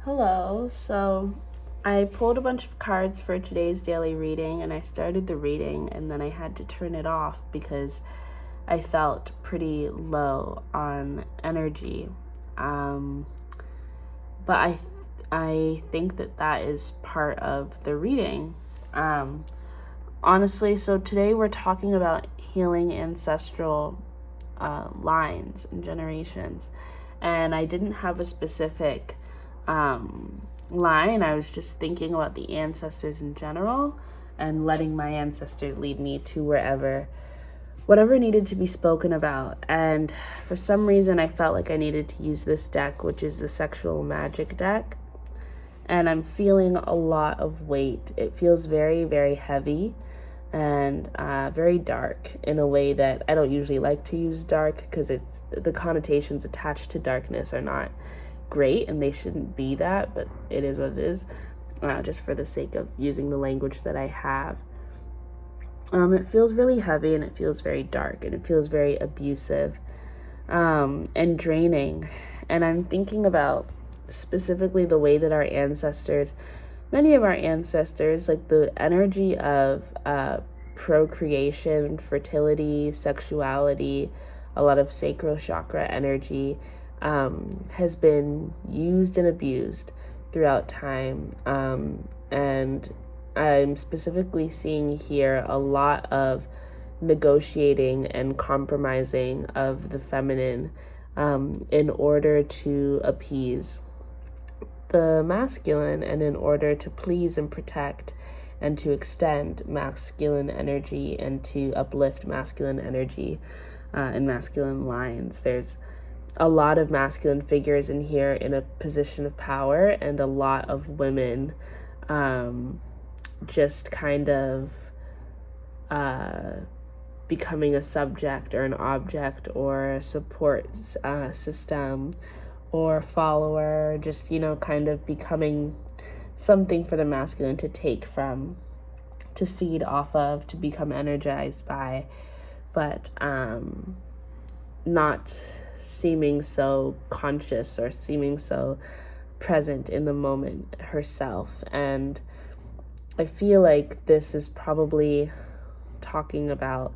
Hello. So I pulled a bunch of cards for today's daily reading and I started the reading and then I had to turn it off because I felt pretty low on energy. Um, but I think that is part of the reading. Um, Honestly, so today we're talking about healing ancestral lines and generations. And I didn't have a specific line. I was just thinking about the ancestors in general and letting my ancestors lead me to whatever needed to be spoken about. And for some reason, I felt like I needed to use this deck, which is the Sexual Magic deck. And I'm feeling a lot of weight. It feels very, very heavy and very dark in a way that I don't usually like to use dark because it's the connotations attached to darkness are not great and they shouldn't be that, but it is what it is, just for the sake of using the language that I have. It feels really heavy and it feels very dark and it feels very abusive and draining. And I'm thinking about specifically the way that many of our ancestors, like the energy of procreation, fertility, sexuality, a lot of sacral chakra energy has been used and abused throughout time. And I'm specifically seeing here a lot of negotiating and compromising of the feminine in order to appease the masculine and in order to please and protect and to extend masculine energy and to uplift masculine energy and masculine lines. There's a lot of masculine figures in here in a position of power and a lot of women just kind of becoming a subject or an object or a support system or follower, just, kind of becoming something for the masculine to take from, to feed off of, to become energized by, but not seeming so conscious or seeming so present in the moment herself. And I feel like this is probably talking about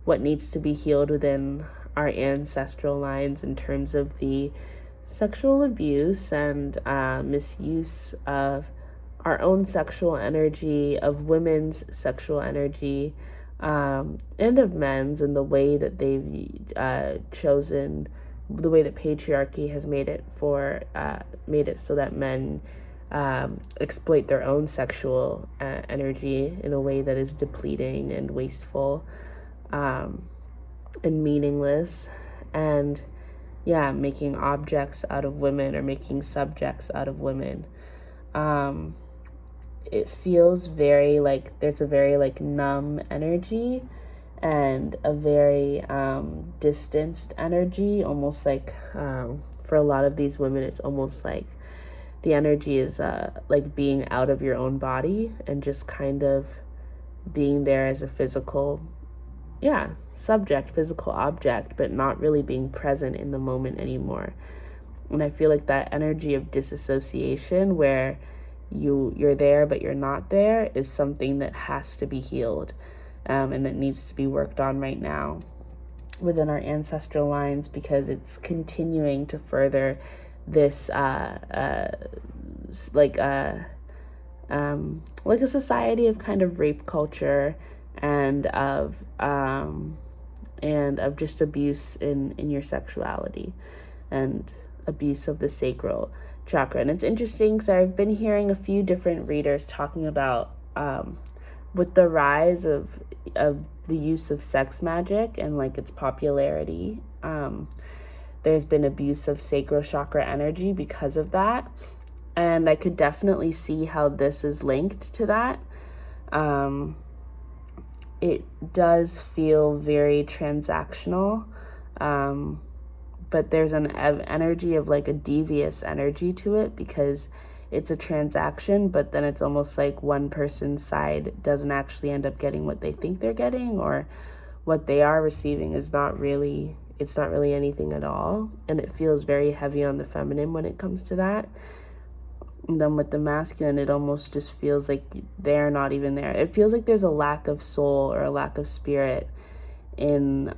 what needs to be healed within our ancestral lines in terms of the sexual abuse and misuse of our own sexual energy, of women's sexual energy, and of men's, and the way that they've chosen, the way that patriarchy has made it so that men exploit their own sexual energy in a way that is depleting and wasteful and meaningless, and making objects out of women or making subjects out of women. It feels very like there's a very like numb energy and a very distanced energy, almost like for a lot of these women, it's almost like the energy is like being out of your own body and just kind of being there as a physical subject, physical object, but not really being present in the moment anymore. And I feel like that energy of disassociation where you're there but you're not there is something that has to be healed and that needs to be worked on right now within our ancestral lines, because it's continuing to further this like a society of kind of rape culture and of just abuse in your sexuality and abuse of the sacral chakra. And it's interesting because I've been hearing a few different readers talking about with the rise of the use of sex magic and like its popularity, there's been abuse of sacral chakra energy because of that. And I could definitely see how this is linked to that. It does feel very transactional, but there's an energy of like a devious energy to it because it's a transaction, but then it's almost like one person's side doesn't actually end up getting what they think they're getting, or what they are receiving is not really anything at all. And it feels very heavy on the feminine when it comes to that. And then with the masculine, it almost just feels like they're not even there. It feels like there's a lack of soul or a lack of spirit in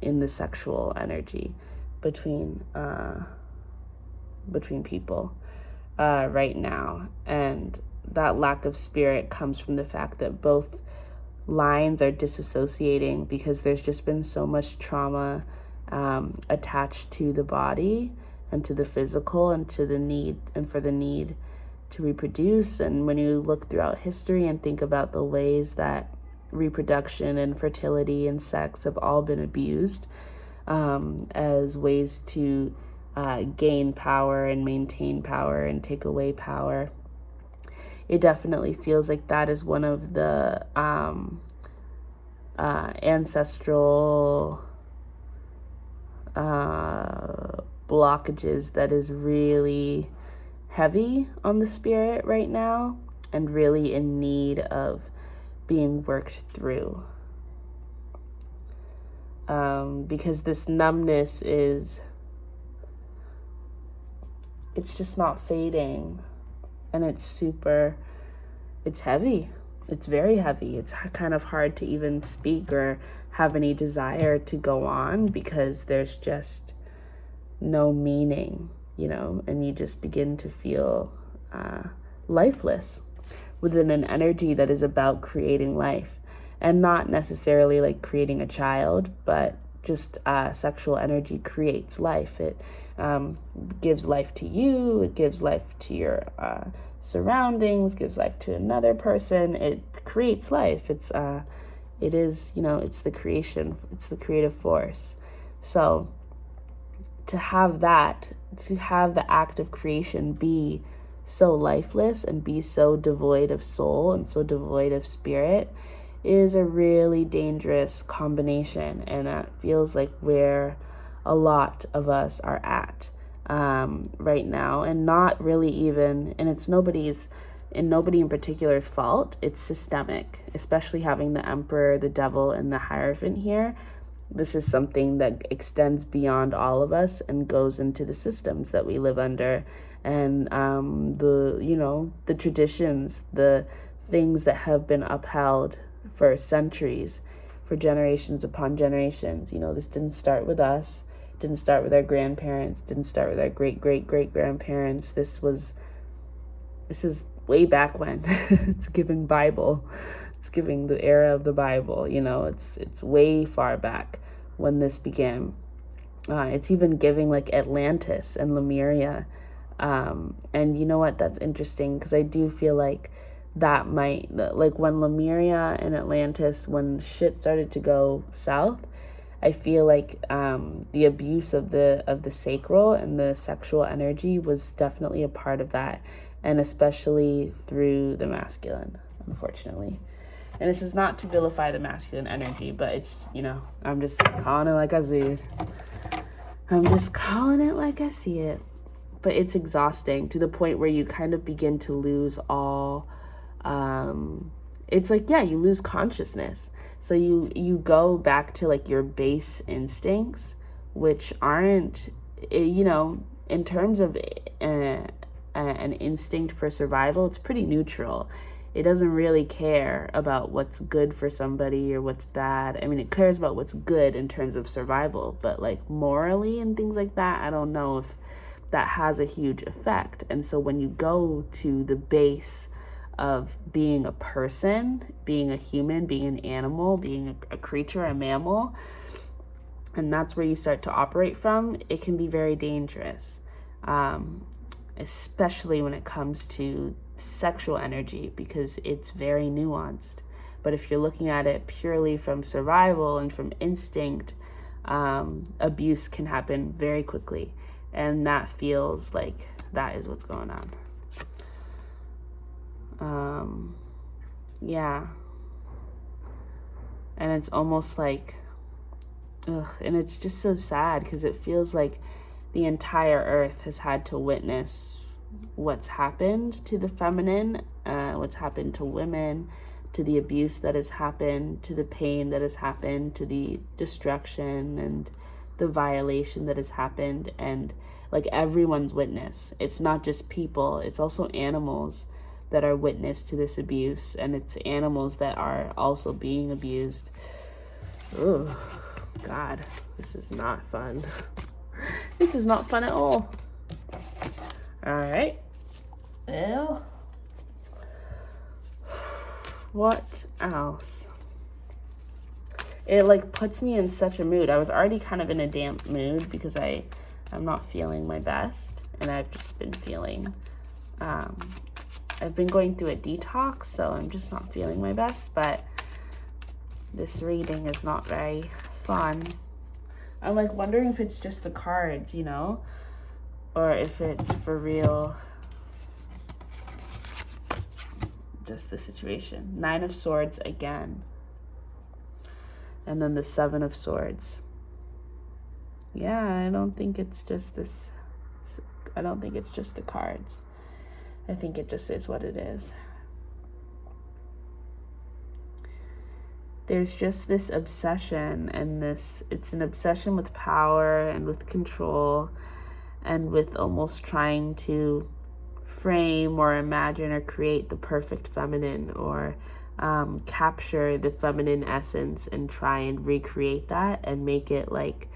the sexual energy between people right now. And that lack of spirit comes from the fact that both lines are disassociating because there's just been so much trauma attached to the body and to the physical and to the need and for the need to reproduce. And when you look throughout history and think about the ways that reproduction and fertility and sex have all been abused as ways to gain power and maintain power and take away power, it definitely feels like that is one of the ancestral blockages that is really heavy on the spirit right now and really in need of being worked through. Because this numbness it's just not fading, and it's heavy. It's very heavy. It's kind of hard to even speak or have any desire to go on because there's just no meaning, and you just begin to feel lifeless within an energy that is about creating life, and not necessarily like creating a child, but just sexual energy creates life. It gives life to you, it gives life to your surroundings, gives life to another person. It creates life. It's the creation, it's the creative force. So to have the act of creation be so lifeless and be so devoid of soul and so devoid of spirit is a really dangerous combination, and that feels like where a lot of us are at right now, and not really even, and it's nobody in particular's fault. It's systemic, especially having the Emperor, the Devil, and the Hierophant here. This is something that extends beyond all of us and goes into the systems that we live under, and the traditions, the things that have been upheld for centuries, for generations upon generations. This didn't start with us, didn't start with our grandparents, didn't start with our great-great-great-grandparents. This is way back when. It's giving Bible. It's giving the era of the Bible. It's way far back when this began. It's even giving like Atlantis and Lemuria. And you know what? That's interesting because I do feel like that might, like when Lemuria and Atlantis, when shit started to go south, I feel like the abuse of the sacral and the sexual energy was definitely a part of that, and especially through the masculine, unfortunately. And this is not to vilify the masculine energy, but it's, I'm just calling it like I see it. But it's exhausting to the point where you kind of begin to lose all, it's like, you lose consciousness. So you go back to like your base instincts, which aren't, in terms of an instinct for survival, it's pretty neutral. It doesn't really care about what's good for somebody or what's bad. I mean, it cares about what's good in terms of survival, but like morally and things like that, I don't know if that has a huge effect. And so when you go to the base of being a person, being a human, being an animal, being a creature, a mammal, and that's where you start to operate from, it can be very dangerous, especially when it comes to sexual energy, because it's very nuanced. But if you're looking at it purely from survival and from instinct, abuse can happen very quickly, and that feels like that is what's going on. And it's almost like, and it's just so sad because it feels like the entire earth has had to witness what's happened to the feminine, what's happened to women, to the abuse that has happened, to the pain that has happened, to the destruction and the violation that has happened, and like everyone's witness. It's not just people, it's also animals that are witness to this abuse, and it's animals that are also being abused. Oh God, this is not fun. This is not fun at all. All right. Well, what else? It like puts me in such a mood. I was already kind of in a damp mood because I'm not feeling my best, and I've just been feeling I've been going through a detox, so I'm just not feeling my best, but this reading is not very fun. I'm like wondering if it's just the cards, you know, or if it's for real just the situation. 9 of Swords again. And then the 7 of Swords. Yeah, I don't think it's just this. I don't think it's just the cards. I think it just is what it is. There's just this obsession, and it's an obsession with power and with control and with almost trying to frame or imagine or create the perfect feminine, or capture the feminine essence and try and recreate that and make it like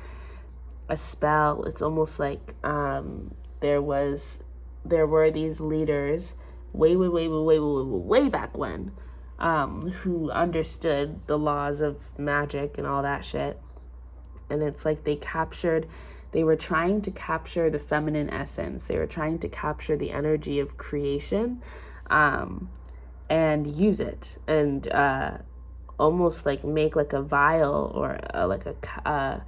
a spell. It's almost like there were these leaders way back when who understood the laws of magic and all that shit. And it's like they were trying to capture the feminine essence. They were trying to capture the energy of creation and use it, and almost like make like a vial or like a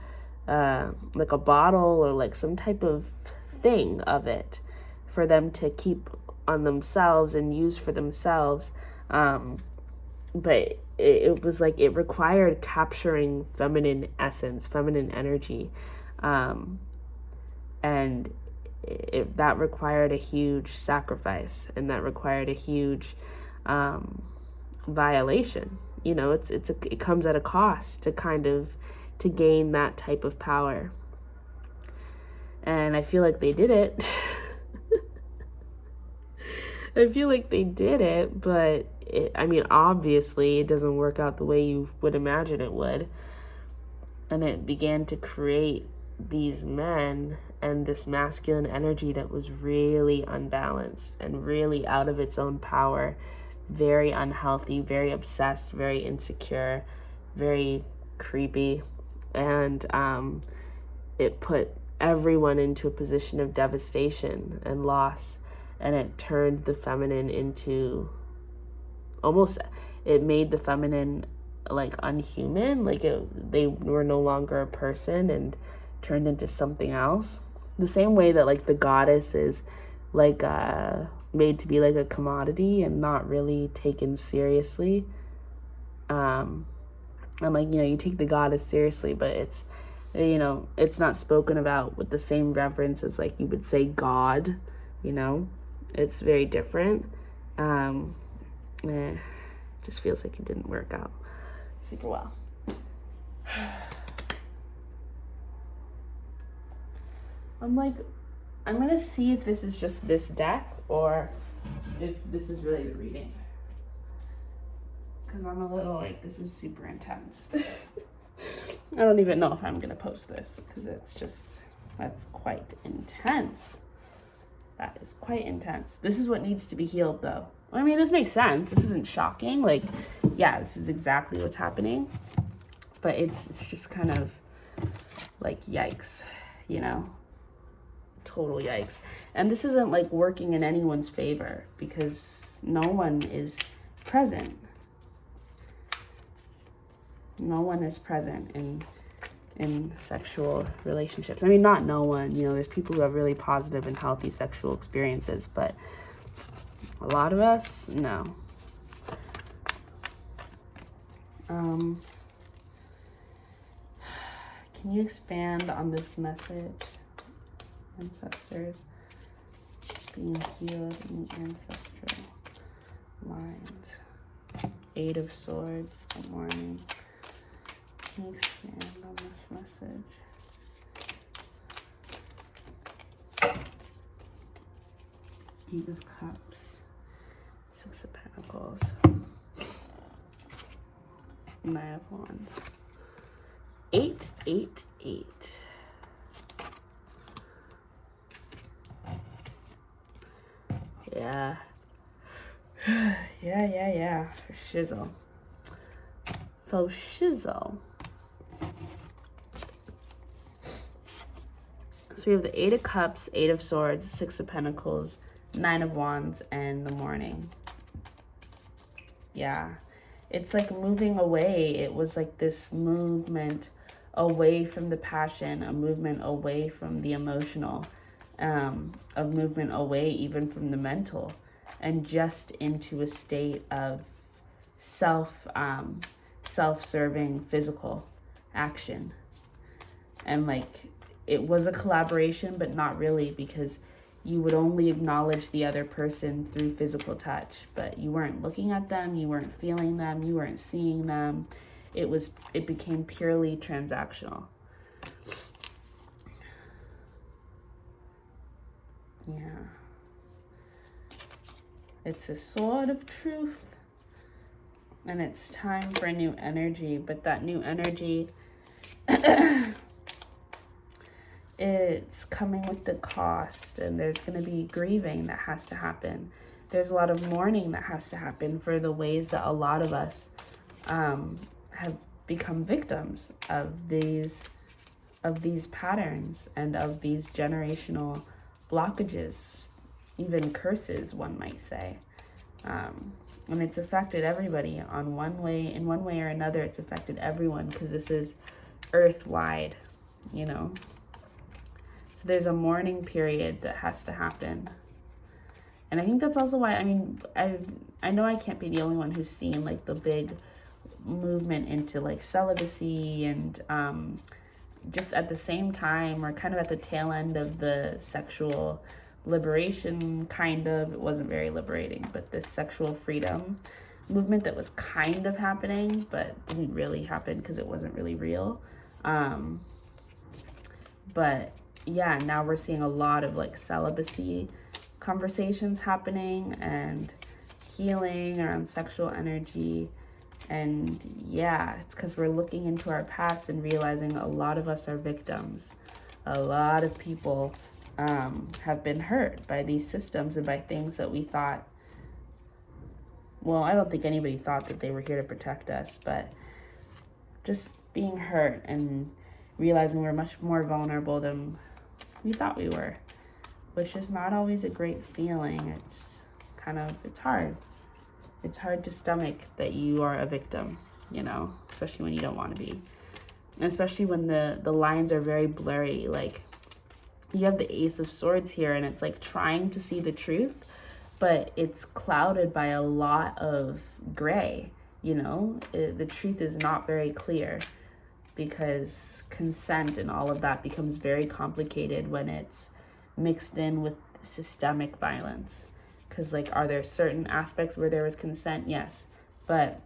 bottle or like some type of thing of it for them to keep on themselves and use for themselves. But it was like it required capturing feminine essence, feminine energy. And that required a huge sacrifice, and that required a huge violation. You know, it comes at a cost to gain that type of power. And I feel like they did it. I feel like they did it, but obviously it doesn't work out the way you would imagine it would. And it began to create these men and this masculine energy that was really unbalanced and really out of its own power, very unhealthy, very obsessed, very insecure, very creepy. And it put everyone into a position of devastation and loss. And it turned the feminine into it made the feminine like unhuman, like they were no longer a person and turned into something else. The same way that like the goddess is like made to be like a commodity and not really taken seriously. And like, you know, you take the goddess seriously, but it's, you know, it's not spoken about with the same reverence as like you would say God, you know. It's very different. Just feels like it didn't work out super well. I'm like, I'm gonna see if this is just this deck or if this is really the reading. Because I'm a little like, this is super intense. I don't even know if I'm gonna post this because that's quite intense. That is quite intense. This is what needs to be healed though. I mean, this makes sense. This isn't shocking. Like, yeah, this is exactly what's happening. But it's just kind of like, yikes, you know? Total yikes. And this isn't like working in anyone's favor because no one is present. No one is present in sexual relationships. I mean, not no one, you know, there's people who have really positive and healthy sexual experiences, but a lot of us, no. Can you expand on this message, ancestors? Being healed in the ancestral lines. 8 of Swords, good morning. Can you expand on this message? Eight of Cups, Six of Pentacles, Nine of Wands. 8, 8, 8. Yeah. Yeah. For shizzle. Faux shizzle. So we have the Eight of Cups, Eight of Swords, Six of Pentacles, Nine of Wands, and the Morning. Yeah. It's like moving away. It was like this movement away from the passion, a movement away from the emotional, a movement away even from the mental, and just into a state of self-serving physical action. And like, it was a collaboration, but not really, because you would only acknowledge the other person through physical touch, but you weren't looking at them, you weren't feeling them, you weren't seeing them. It became purely transactional. Yeah. It's a sword of truth. And it's time for a new energy, but that new energy, it's coming with the cost, and there's going to be grieving that has to happen. There's a lot of mourning that has to happen for the ways that a lot of us have become victims of these patterns and of these generational blockages, even curses, one might say. And it's affected everybody in one way or another. It's affected everyone, because this is earth-wide, you know. So there's a mourning period that has to happen. And I think that's also why, I know I can't be the only one who's seen like the big movement into like celibacy, and just at the same time, or kind of at the tail end of the sexual liberation, kind of, it wasn't very liberating, but this sexual freedom movement that was kind of happening, but didn't really happen because it wasn't really real. But yeah, now we're seeing a lot of like celibacy conversations happening, and healing around sexual energy. And yeah, it's because we're looking into our past and realizing a lot of us are victims. A lot of people have been hurt by these systems and by things that we thought, well, I don't think anybody thought that they were here to protect us, but just being hurt and realizing we're much more vulnerable than we thought we were, which is not always a great feeling. It's hard. It's hard to stomach that you are a victim, you know, especially when you don't want to be. And especially when the lines are very blurry. Like, you have the Ace of Swords here, and it's like trying to see the truth, but it's clouded by a lot of gray, you know? The truth is not very clear, because consent and all of that becomes very complicated when it's mixed in with systemic violence. Because, like, are there certain aspects where there was consent? Yes. But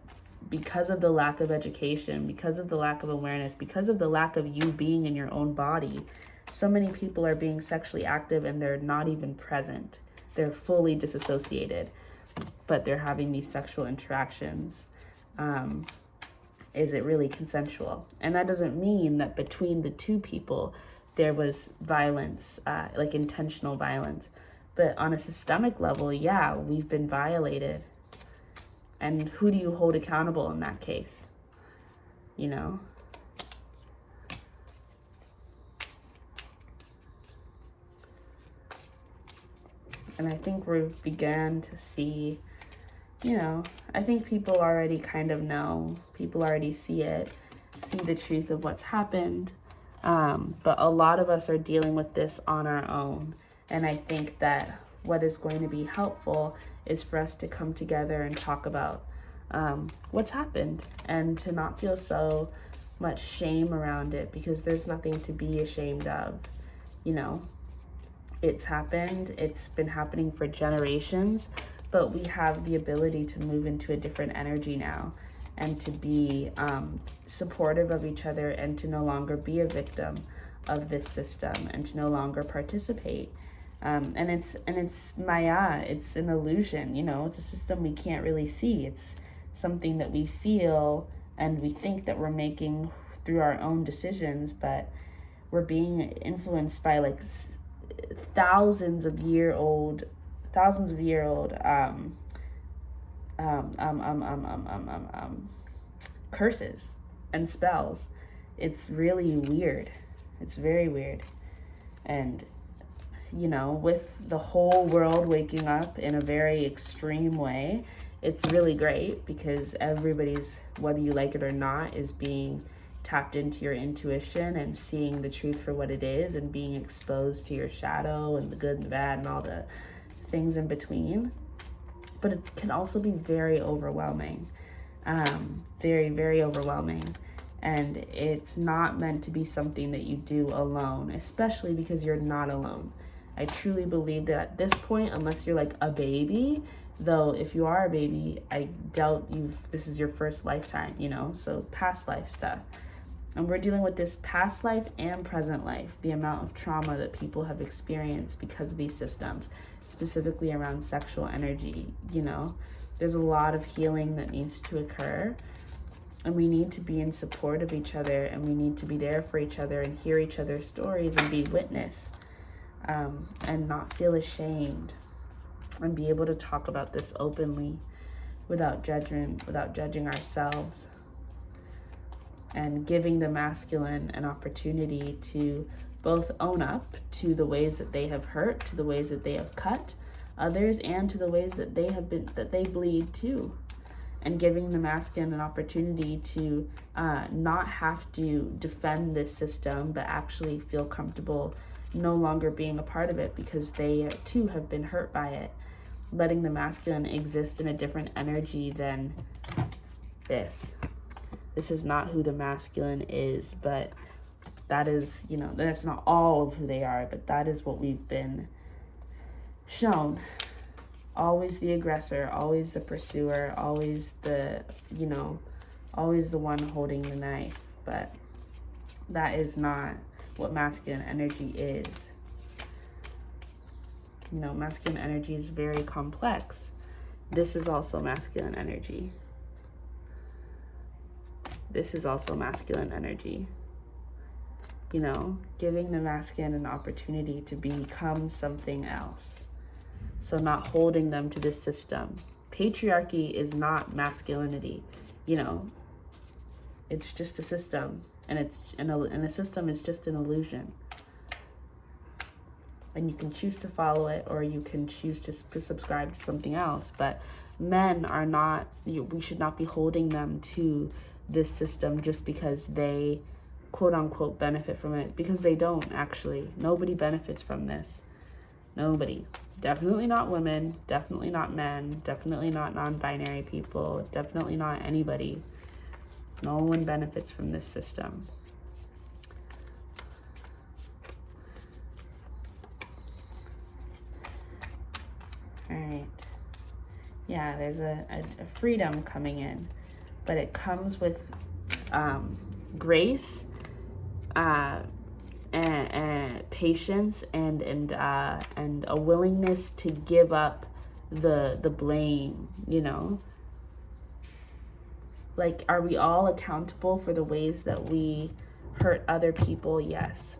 because of the lack of education, because of the lack of awareness, because of the lack of you being in your own body, so many people are being sexually active and they're not even present. They're fully disassociated, but they're having these sexual interactions. Is it really consensual? And that doesn't mean that between the two people there was violence, like intentional violence. But on a systemic level, yeah, we've been violated. And who do you hold accountable in that case? You know? And I think we've began to see, you know, I think people already kind of know. People already see it, see the truth of what's happened. But a lot of us are dealing with this on our own. And I think that what is going to be helpful is for us to come together and talk about what's happened, and to not feel so much shame around it, because there's nothing to be ashamed of. You know, it's happened. It's been happening for generations, but we have the ability to move into a different energy now, and to be supportive of each other, and to no longer be a victim of this system, and to no longer participate. And it's Maya. It's an illusion. It's a system we can't really see. It's something that we feel and we think that we're making through our own decisions, but we're being influenced by like thousands of year old curses and spells. It's really weird. It's very weird. And with the whole world waking up in a very extreme way, it's really great because everybody's, whether you like it or not, is being tapped into your intuition and seeing the truth for what it is and being exposed to your shadow and the good and the bad and all the things in between. But it can also be very overwhelming, very, very overwhelming. And it's not meant to be something that you do alone, especially because you're not alone. I truly believe that at this point, unless you're like a baby, though if you are a baby, I doubt this is your first lifetime, so past life stuff. And we're dealing with this past life and present life, the amount of trauma that people have experienced because of these systems, specifically around sexual energy. There's a lot of healing that needs to occur, and we need to be in support of each other, and we need to be there for each other and hear each other's stories and be witness, and not feel ashamed, and be able to talk about this openly without judgment, without judging ourselves, and giving the masculine an opportunity to both own up to the ways that they have hurt, to the ways that they have cut others, and to the ways that they bleed too. And giving the masculine an opportunity to not have to defend this system, but actually feel comfortable no longer being a part of it because they too have been hurt by it. Letting the masculine exist in a different energy than this. This is not who the masculine is, but that is, that's not all of who they are, but that is what we've been shown. Always the aggressor, always the pursuer, always the one holding the knife. But that is not what masculine energy is. Masculine energy is very complex. This is also masculine energy. This is also masculine energy. Giving the masculine an opportunity to become something else. So not holding them to this system. Patriarchy is not masculinity. It's just a system, and a system is just an illusion. And you can choose to follow it, or you can choose to subscribe to something else. But men are not, we should not be holding them to this system just because they, quote unquote, benefit from it, because they don't actually. Nobody benefits from this. Nobody. Definitely not women, definitely not men, definitely not non-binary people, definitely not anybody. No one benefits from this system. All right. Yeah, there's a freedom coming in, but it comes with grace, and patience, and a willingness to give up the blame. Like, are we all accountable for the ways that we hurt other people? Yes,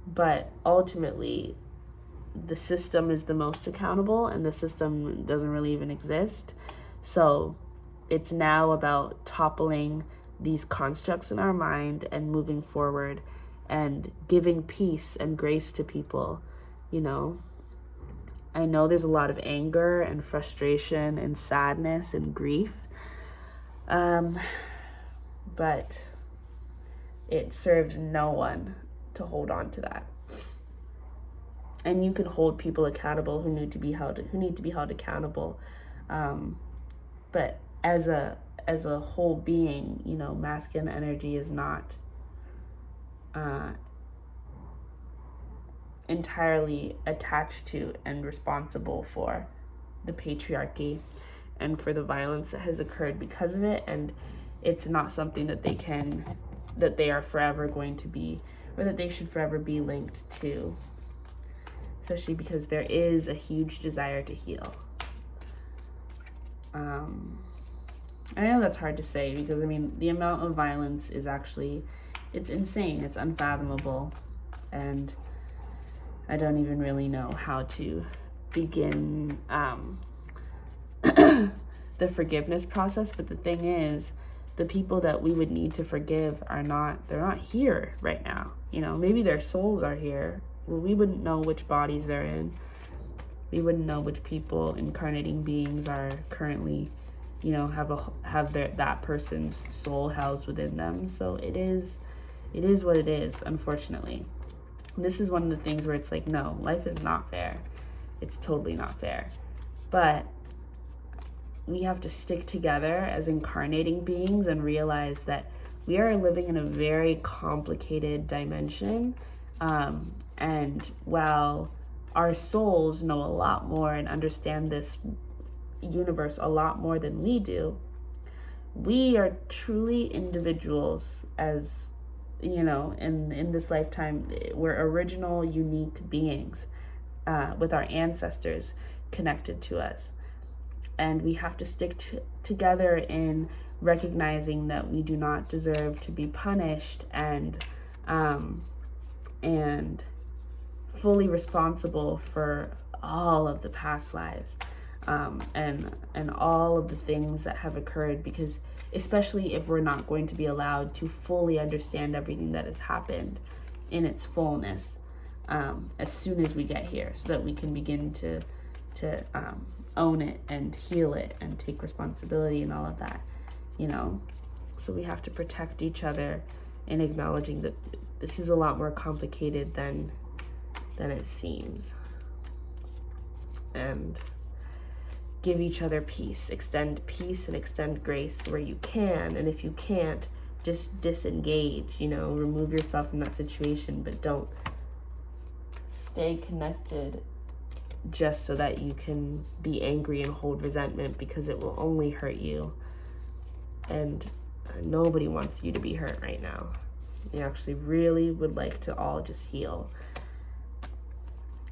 but ultimately the system is the most accountable, and the system doesn't really even exist. So it's now about toppling these constructs in our mind and moving forward and giving peace and grace to people. I know there's a lot of anger and frustration and sadness and grief, but it serves no one to hold on to that. And you can hold people accountable who need to be held accountable, but as a whole being, masculine energy is not entirely attached to and responsible for the patriarchy and for the violence that has occurred because of it. And it's not something that they are forever going to be, or that they should forever be linked to. especially because there is a huge desire to heal. I know that's hard to say because, I mean, the amount of violence is actually, it's insane. It's unfathomable. And I don't even really know how to begin the forgiveness process. But the thing is, the people that we would need to forgive they're not here right now. You know, maybe their souls are here. Well, we wouldn't know which bodies they're in. We wouldn't know which people, incarnating beings, are currently, you know, have that person's soul housed within them. So it is what it is, unfortunately. This is one of the things where it's like, no, life is not fair. It's totally not fair. But we have to stick together as incarnating beings and realize that we are living in a very complicated dimension. And while our souls know a lot more and understand this universe a lot more than we do, we are truly individuals. As you know, in this lifetime, we're original, unique beings with our ancestors connected to us. And we have to stick together in recognizing that we do not deserve to be punished and fully responsible for all of the past lives and all of the things that have occurred, because especially if we're not going to be allowed to fully understand everything that has happened in its fullness as soon as we get here, so that we can begin to own it and heal it and take responsibility and all of that, you know. So we have to protect each other in acknowledging that this is a lot more complicated than it seems, and give each other peace and extend grace where you can. And if you can't, just disengage, you know, remove yourself from that situation, but don't stay connected just so that you can be angry and hold resentment, because it will only hurt you. And nobody wants you to be hurt right now. We actually really would like to all just heal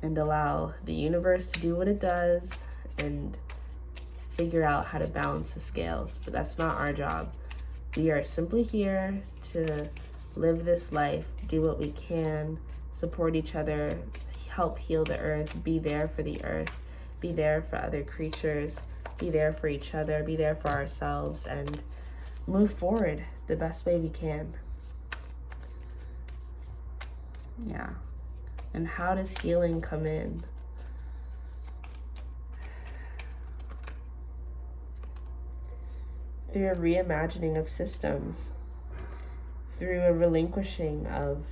and allow the universe to do what it does and figure out how to balance the scales. But that's not our job. We are simply here to live this life, do what we can, support each other, help heal the earth, be there for the earth, be there for other creatures, be there for each other, be there for ourselves, and move forward the best way we can. Yeah. And how does healing come in? Through a reimagining of systems, through a relinquishing of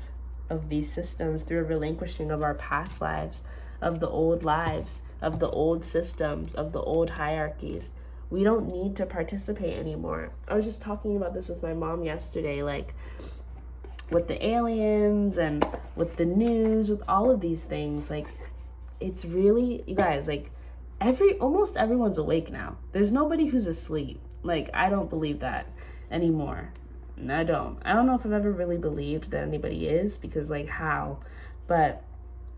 these systems, through a relinquishing of our past lives, of the old lives, of the old systems, of the old hierarchies. We don't need to participate anymore. I was just talking about this with my mom yesterday, like with the aliens and with the news, with all of these things. Like, it's really, you guys, like almost everyone's awake now. There's nobody who's asleep. Like, I don't believe that anymore. And I don't know if I've ever really believed that anybody is, because like, how? But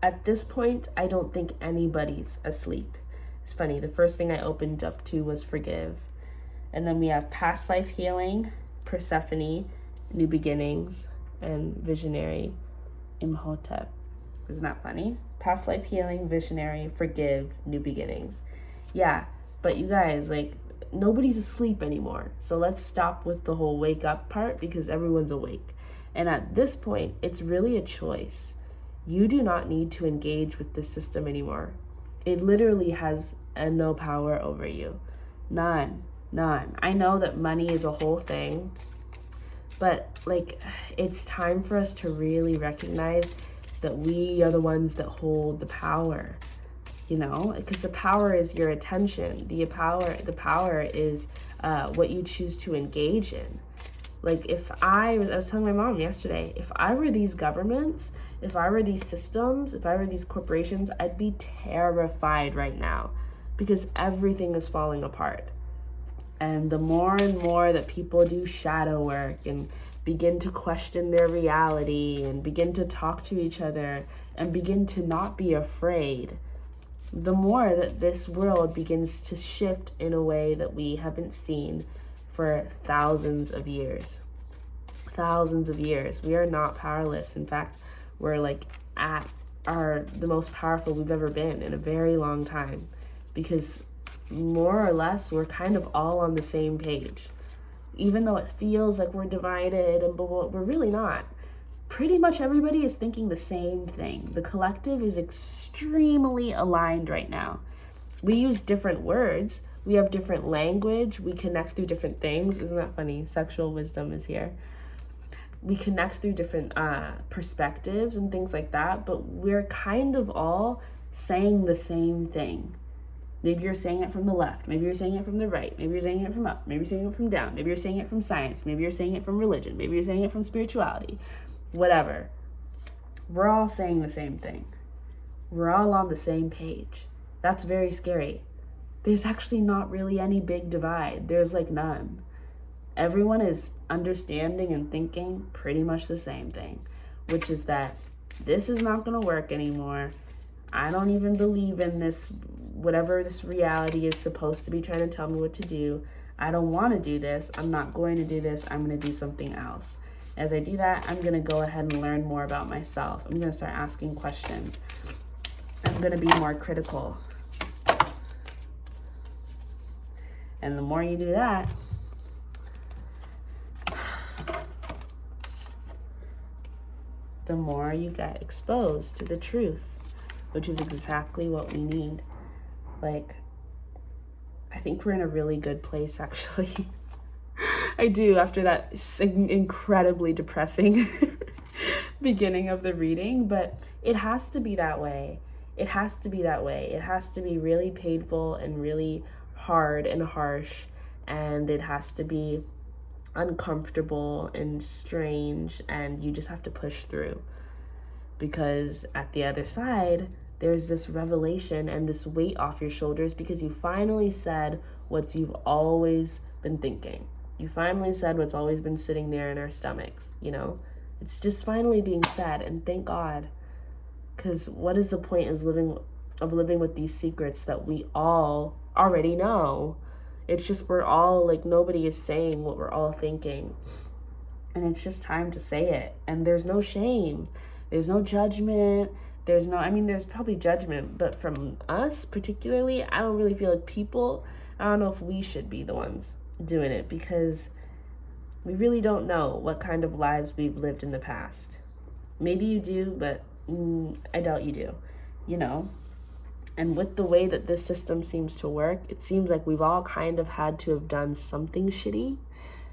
at this point, I don't think anybody's asleep. It's funny, the first thing I opened up to was forgive. And then we have past life healing, Persephone, new beginnings, and visionary, Imhotep. Isn't that funny? Past life healing, visionary, forgive, new beginnings. Yeah, but you guys, like, nobody's asleep anymore. So let's stop with the whole wake up part, because everyone's awake. And at this point, it's really a choice. You do not need to engage with this system anymore. It literally has no power over you. None. I know that money is a whole thing, but like, it's time for us to really recognize that we are the ones that hold the power, you know, because the power is your attention. The power is what you choose to engage in. Like, I was telling my mom yesterday, if I were these governments, if I were these systems, if I were these corporations, I'd be terrified right now, because everything is falling apart. And the more and more that people do shadow work and begin to question their reality and begin to talk to each other and begin to not be afraid, the more that this world begins to shift in a way that we haven't seen for thousands of years. Thousands of years. We are not powerless. In fact, we're like at the most powerful we've ever been in a very long time, because more or less we're kind of all on the same page. Even though it feels like we're divided, but we're really not. Pretty much everybody is thinking the same thing. The collective is extremely aligned right now. We use different words. We have different language. We connect through different things. Isn't that funny? Sexual wisdom is here. We connect through different perspectives and things like that, but we're kind of all saying the same thing. Maybe you're saying it from the left. Maybe you're saying it from the right. Maybe you're saying it from up. Maybe you're saying it from down. Maybe you're saying it from science. Maybe you're saying it from religion. Maybe you're saying it from spirituality. Whatever. We're all saying the same thing. We're all on the same page. That's very scary. There's actually not really any big divide. There's like none. Everyone is understanding and thinking pretty much the same thing, which is that this is not going to work anymore. I don't even believe in this, whatever this reality is supposed to be trying to tell me what to do. I don't want to do this. I'm not going to do this. I'm going to do something else. As I do that, I'm going to go ahead and learn more about myself. I'm going to start asking questions. I'm going to be more critical. And the more you do that, the more you get exposed to the truth, which is exactly what we need. Like, I think we're in a really good place, actually. I do, after that incredibly depressing beginning of the reading, but it has to be that way. It has to be that way. It has to be really painful and really hard and harsh, and it has to be uncomfortable and strange, and you just have to push through, because at the other side there's this revelation and this weight off your shoulders, because you finally said what you've always been thinking. You finally said what's always been sitting there in our stomachs, you know? It's just finally being said, and thank God. Because what is the point of living with these secrets that we all already know? It's just we're all, like, nobody is saying what we're all thinking. And it's just time to say it. And there's no shame. There's no judgment. There's probably judgment, but from us particularly, I don't really feel like I don't know if we should be the ones doing it, because we really don't know what kind of lives we've lived in the past. Maybe you do, but I doubt you do, you know? And with the way that this system seems to work, it seems like we've all kind of had to have done something shitty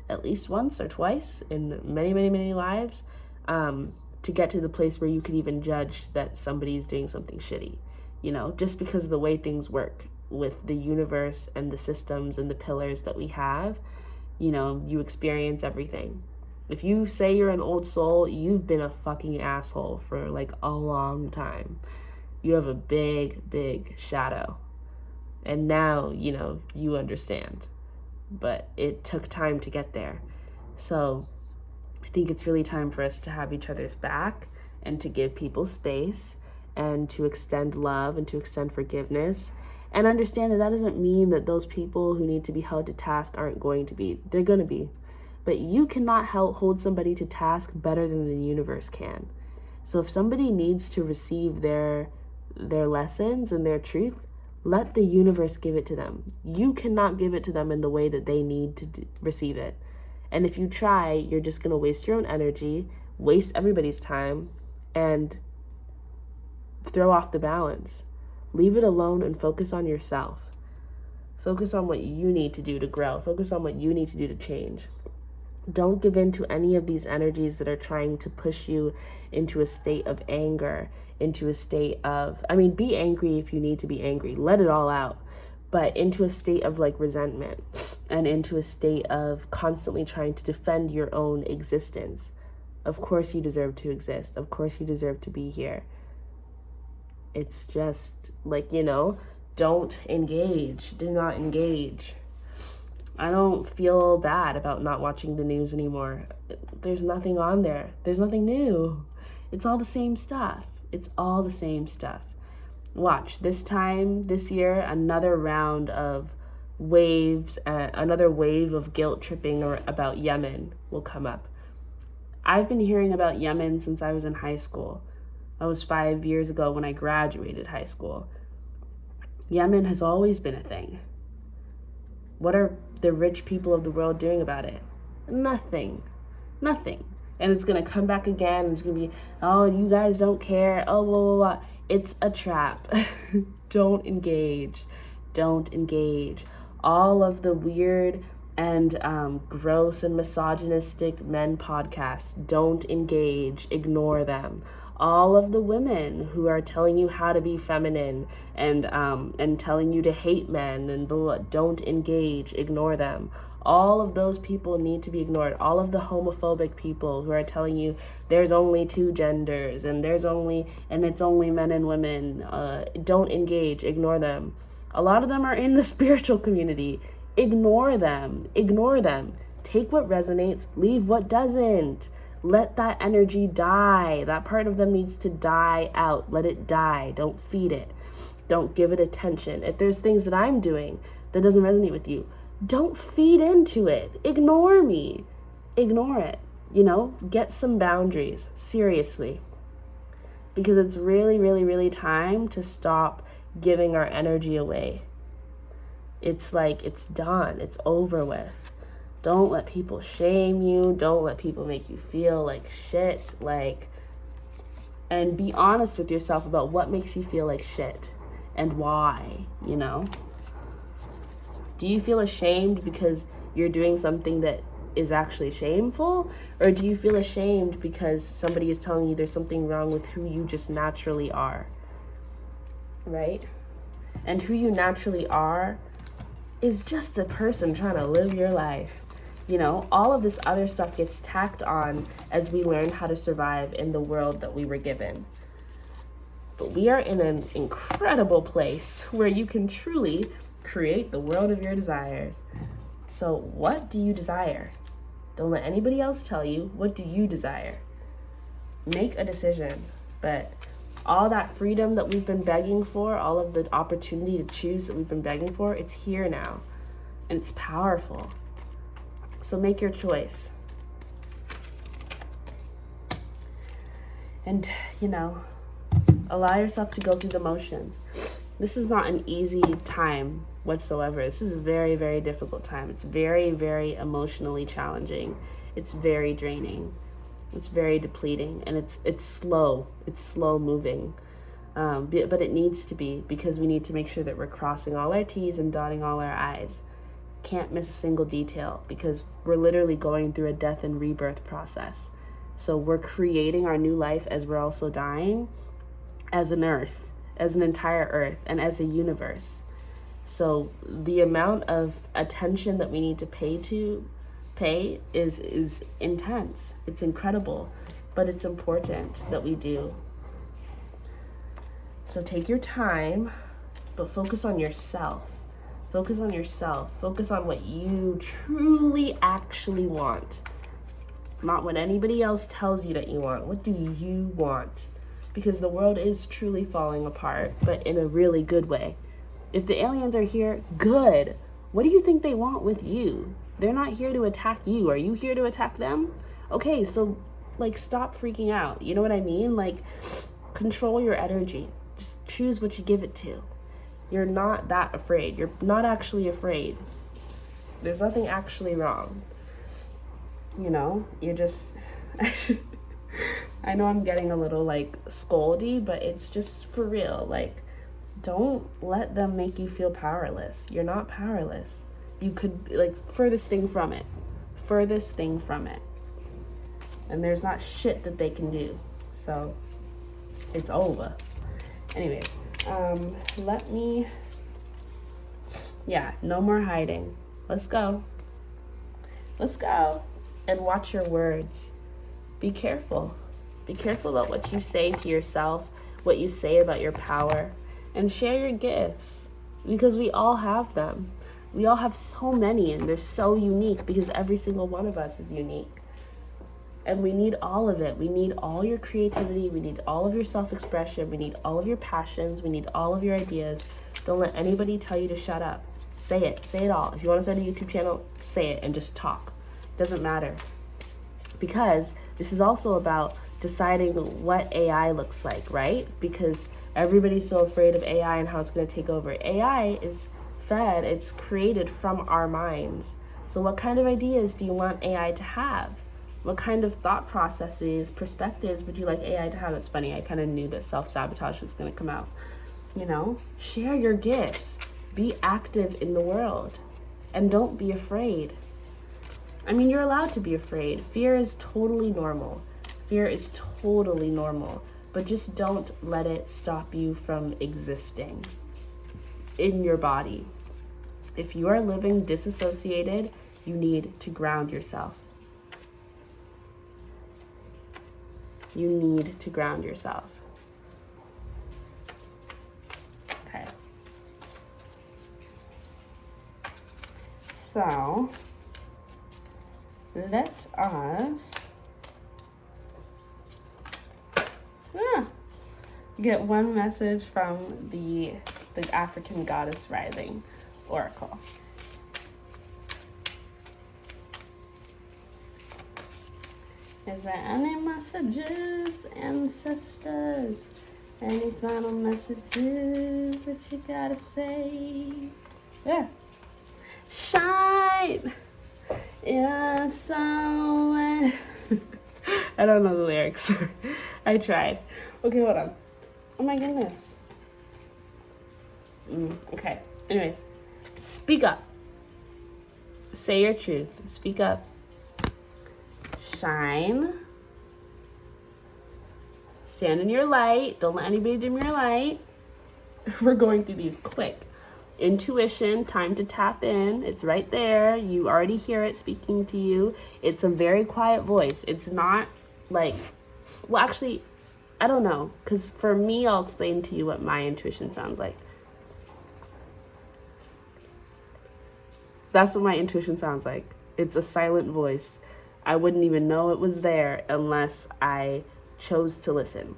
at least once or twice in many, many, many lives, to get to the place where you could even judge that somebody's doing something shitty, you know, just because of the way things work with the universe and the systems and the pillars that we have. You know, you experience everything. If you say you're an old soul, you've been a fucking asshole for like a long time. You have a big, big shadow. And now, you know, you understand. But it took time to get there. So I think it's really time for us to have each other's back and to give people space and to extend love and to extend forgiveness, and understand that that doesn't mean that those people who need to be held to task aren't going to be. They're going to be. But you cannot hold somebody to task better than the universe can. So if somebody needs to receive their lessons and their truth, let the universe give it to them. You cannot give it to them in the way that they need to receive it. And if you try, you're just going to waste your own energy, waste everybody's time, and throw off the balance. Leave it alone and focus on yourself. Focus on what you need to do to grow. Focus on what you need to do to change. Don't give in to any of these energies that are trying to push you into a state of anger, into a state of, be angry if you need to be angry. Let it all out. But into a state of like resentment, and into a state of constantly trying to defend your own existence. Of course you deserve to exist. Of course you deserve to be here. It's just like, don't engage. Do not engage. I don't feel bad about not watching the news anymore. There's nothing on there. There's nothing new. It's all the same stuff. It's all the same stuff. Watch, this year, another round of waves, another wave of guilt tripping about Yemen will come up. I've been hearing about Yemen since I was in high school. That was 5 years ago when I graduated high school. Yemen has always been a thing. What are the rich people of the world doing about it? Nothing. Nothing. And it's going to come back again. And it's going to be, oh, you guys don't care. Oh, blah, blah, blah. It's a trap. Don't engage. Don't engage. All of the weird and gross and misogynistic men podcasts, don't engage. Ignore them. All of the women who are telling you how to be feminine and telling you to hate men and blah, don't engage. Ignore them. All of those people need to be ignored. All of the homophobic people who are telling you there's only two genders and it's only men and women, don't engage. Ignore them. A lot of them are in the spiritual community. Ignore them. Ignore them. Take what resonates, leave what doesn't. Let that energy die. That part of them needs to die out. Let it die. Don't feed it. Don't give it attention. If there's things that I'm doing that doesn't resonate with you, don't feed into it. Ignore me. Ignore it. Get some boundaries. Seriously. Because it's really, really, really time to stop giving our energy away. It's like it's done. It's over with. Don't let people shame you. Don't let people make you feel like shit. And be honest with yourself about what makes you feel like shit and why, Do you feel ashamed because you're doing something that is actually shameful? Or do you feel ashamed because somebody is telling you there's something wrong with who you just naturally are? Right? And who you naturally are is just a person trying to live your life. All of this other stuff gets tacked on as we learn how to survive in the world that we were given. But we are in an incredible place where you can truly create the world of your desires. So what do you desire? Don't let anybody else tell you. What do you desire? Make a decision. But all that freedom that we've been begging for, all of the opportunity to choose that we've been begging for, it's here now. And it's powerful. So make your choice. And, allow yourself to go through the motions. This is not an easy time whatsoever. This is a very, very difficult time. It's very, very emotionally challenging. It's very draining. It's very depleting. And it's slow. It's slow moving. But it needs to be, because we need to make sure that we're crossing all our T's and dotting all our I's. Can't miss a single detail, because we're literally going through a death and rebirth process. So we're creating our new life as we're also dying, as an earth, as an entire earth, and as a universe. So the amount of attention that we need to pay is intense. It's incredible, but it's important that we do. So take your time, but focus on yourself. Focus on yourself. Focus on what you truly actually want. Not what anybody else tells you that you want. What do you want? Because the world is truly falling apart, but in a really good way. If the aliens are here, good. What do you think they want with you? They're not here to attack you. Are you here to attack them? Okay, so stop freaking out. You know what I mean? Control your energy. Just choose what you give it to. You're not that afraid. You're not actually afraid. There's nothing actually wrong. You're just... I know I'm getting a little scoldy, but it's just for real. Don't let them make you feel powerless. You're not powerless. You could furthest thing from it. Furthest thing from it. And there's not shit that they can do. So it's over. Anyways, no more hiding. Let's go. And watch your words. Be careful. Be careful about what you say to yourself, what you say about your power, and share your gifts, because we all have them. We all have so many, and they're so unique because every single one of us is unique. And we need all of it. We need all your creativity. We need all of your self-expression. We need all of your passions. We need all of your ideas. Don't let anybody tell you to shut up. Say it. Say it all. If you want to start a YouTube channel, say it and just talk. It doesn't matter. Because this is also about deciding what AI looks like, right? Because everybody's so afraid of AI and how it's going to take over. AI is fed, it's created from our minds. So what kind of ideas do you want AI to have? What kind of thought processes, perspectives would you like AI to have? That's funny. I kind of knew that self-sabotage was going to come out. You know, share your gifts. Be active in the world. And don't be afraid. I mean, you're allowed to be afraid. Fear is totally normal. Fear is totally normal. But just don't let it stop you from existing in your body. If you are living disassociated, you need to ground yourself. You need to ground yourself. Okay. So, let us get one message from the African Goddess Rising Oracle. Is there any messages, ancestors? Any final messages that you gotta say? Yeah. Shine your soul. I don't know the lyrics. I tried. Okay, hold on. Oh my goodness. Okay. Anyways, speak up. Say your truth. Speak up. Shine. Stand in your light. Don't let anybody dim your light. We're going through these quick. Intuition, time to tap in. It's right there. You already hear it speaking to you. It's a very quiet voice. It's not like, well, actually, I don't know. Because for me, I'll explain to you what my intuition sounds like. That's what my intuition sounds like. It's a silent voice. I wouldn't even know it was there unless I chose to listen.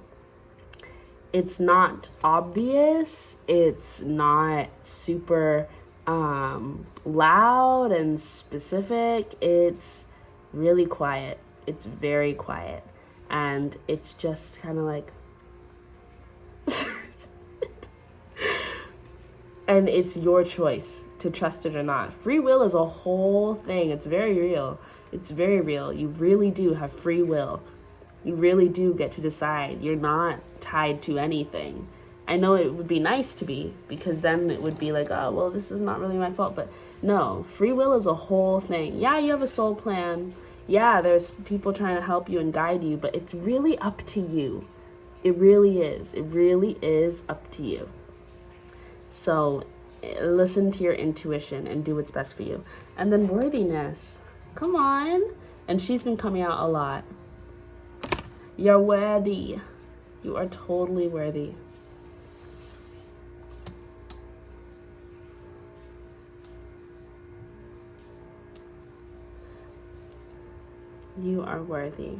It's not obvious. It's not super loud and specific. It's really quiet. It's very quiet. And it's just kind of like... And it's your choice to trust it or not. Free will is a whole thing. It's very real. It's very real. You really do have free will. You really do get to decide. You're not tied to anything. I know it would be nice to be, because then it would be like, oh, well, this is not really my fault. But no, free will is a whole thing. Yeah, you have a soul plan. Yeah, there's people trying to help you and guide you, but it's really up to you. It really is. It really is up to you. So listen to your intuition and do what's best for you. And then worthiness. Come on. And she's been coming out a lot. You're worthy. You are totally worthy. You are worthy.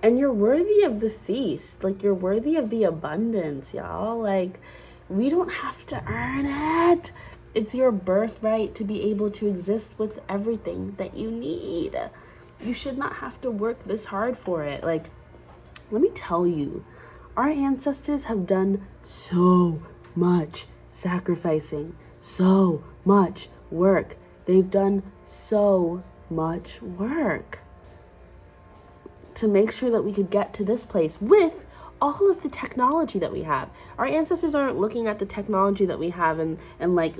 And you're worthy of the feast. Like, you're worthy of the abundance, y'all. Like, we don't have to earn it. It's your birthright to be able to exist with everything that you need. You should not have to work this hard for it. Like, let me tell you, our ancestors have done so much sacrificing, so much work. They've done so much work to make sure that we could get to this place with all of the technology that we have. Our ancestors aren't looking at the technology that we have and like,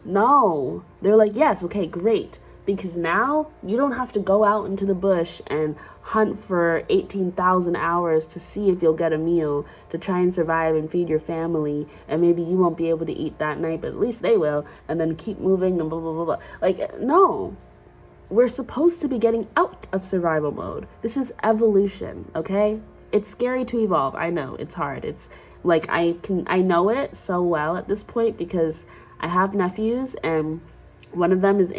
no. They're like, yes, okay, great. because now you don't have to go out into the bush and hunt for 18,000 hours to see if you'll get a meal to try and survive and feed your family, and maybe you won't be able to eat that night, but at least they will, and then keep moving and blah, blah, blah, blah. Like, no. We're supposed to be getting out of survival mode. This is evolution, okay? It's scary to evolve. I know, it's hard. It's like I know it so well at this point because I have nephews, and one of them is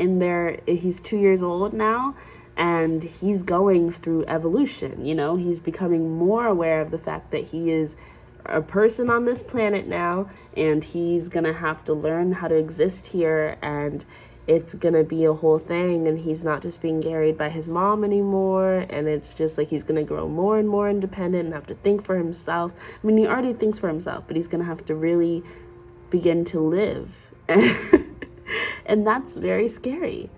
he's 2 years old now, and he's going through evolution, you know? He's becoming more aware of the fact that he is a person on this planet now, and he's gonna have to learn how to exist here, and it's gonna be a whole thing, and he's not just being carried by his mom anymore, and it's just like he's gonna grow more and more independent and have to think for himself. I mean, he already thinks for himself, but he's gonna have to really begin to live. And that's very scary,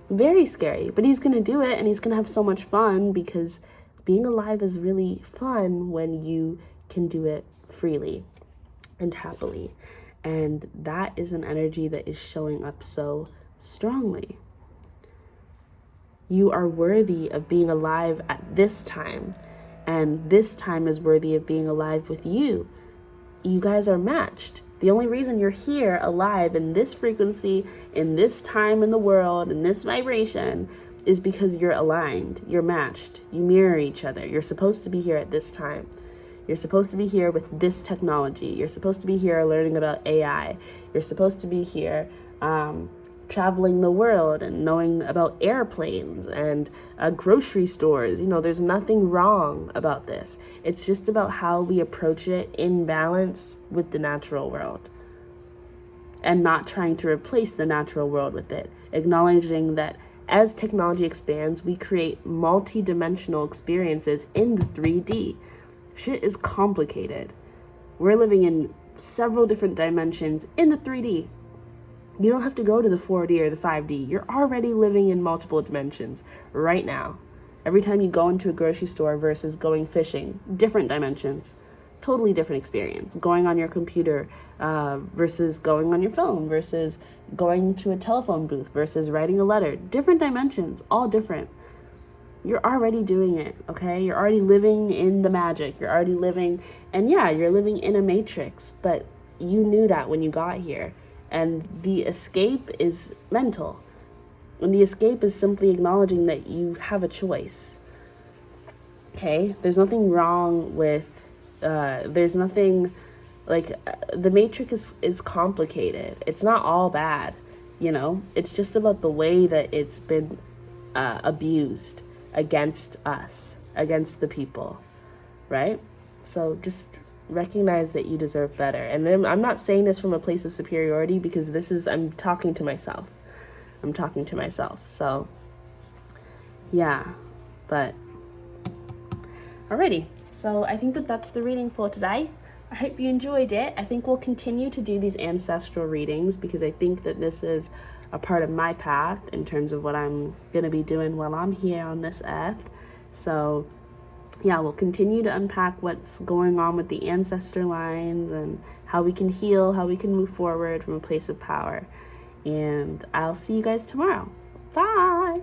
but he's gonna do it, and he's gonna have so much fun, because being alive is really fun when you can do it freely and happily. And that is an energy that is showing up so strongly. You are worthy of being alive at this time, and this time is worthy of being alive with you. You guys are matched. The only reason you're here alive in this frequency, in this time in the world, in this vibration, is because you're aligned, you're matched, you mirror each other. You're supposed to be here at this time. You're supposed to be here with this technology. You're supposed to be here learning about AI. You're supposed to be here traveling the world and knowing about airplanes and grocery stores. You know, there's nothing wrong about this. It's just about how we approach it in balance with the natural world, and not trying to replace the natural world with it. Acknowledging that as technology expands, we create multi-dimensional experiences in the 3D. Shit is complicated. We're living in several different dimensions in the 3D. You don't have to go to the 4D or the 5D. You're already living in multiple dimensions right now. Every time you go into a grocery store versus going fishing, different dimensions, totally different experience. Going on your computer versus going on your phone, versus going to a telephone booth versus writing a letter, different dimensions, all different. You're already doing it, okay? You're already living in the magic. You're already living, and yeah, you're living in a matrix, but you knew that when you got here. And the escape is mental. And the escape is simply acknowledging that you have a choice. Okay? There's nothing wrong with, there's nothing, like, the matrix is complicated. It's not all bad, you know? It's just about the way that it's been abused against us, against the people, right? So just recognize that you deserve better. And then I'm not saying this from a place of superiority, because I'm talking to myself. So yeah, but alrighty. So I think that's the reading for today. I hope you enjoyed it. I think we'll continue to do these ancestral readings, because I think that this is a part of my path in terms of what I'm going to be doing while I'm here on this earth. So yeah, we'll continue to unpack what's going on with the ancestor lines and how we can heal, how we can move forward from a place of power. And I'll see you guys tomorrow. Bye.